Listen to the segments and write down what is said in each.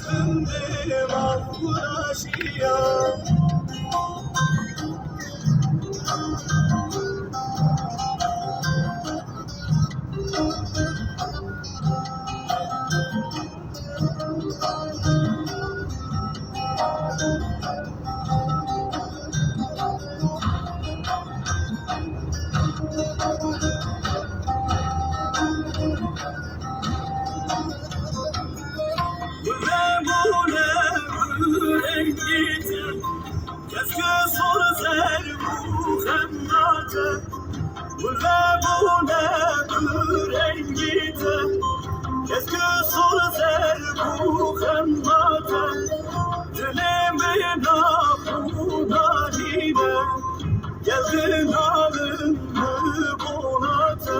Gezdim Avraşiya. Keşke sorser Muhammed'e, bu ne rengide. Keşke sorser Muhammed'e, dilimin ahunaline. Geldin alındı bonate,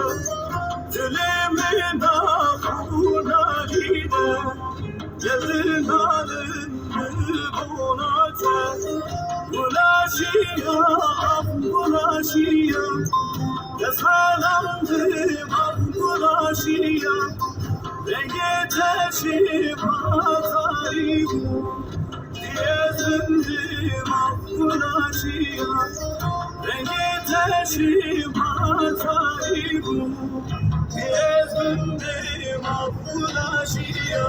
dilimin ahunaline. Geldin alındı bonate. Bulaşıya, bulaşıya, yasalandım bulaşıya. Renge teşim atayım, diye zındım bulaşıya. Renge teşim atayım, diye zındım bulaşıya.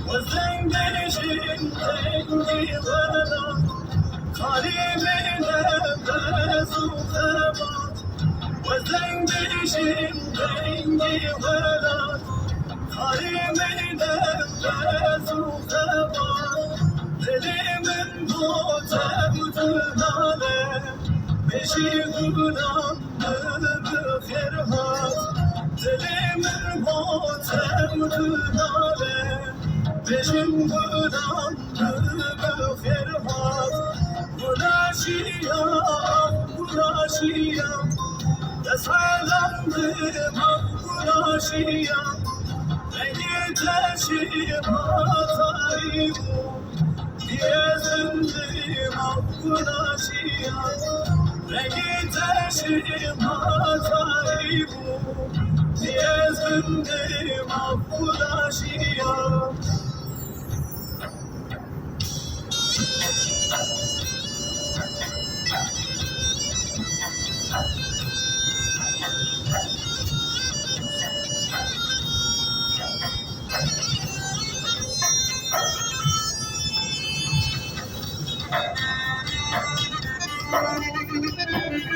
وزنگشین تنگی غلا قریبینه بزوخبات وزنگشین تنگی غلا قریبینه بزوخبات دلیمن بوتبتناله بشی غلام بخیرهات دلیمن بوتبتناله Beşim bulandı bıfirhat. Bulaşıya, bulaşıya, yasalandım bulaşıya. Beni teşim atayım, diye zındım bulaşıya. Beni teşim atayım, diye zındım bulaşıya.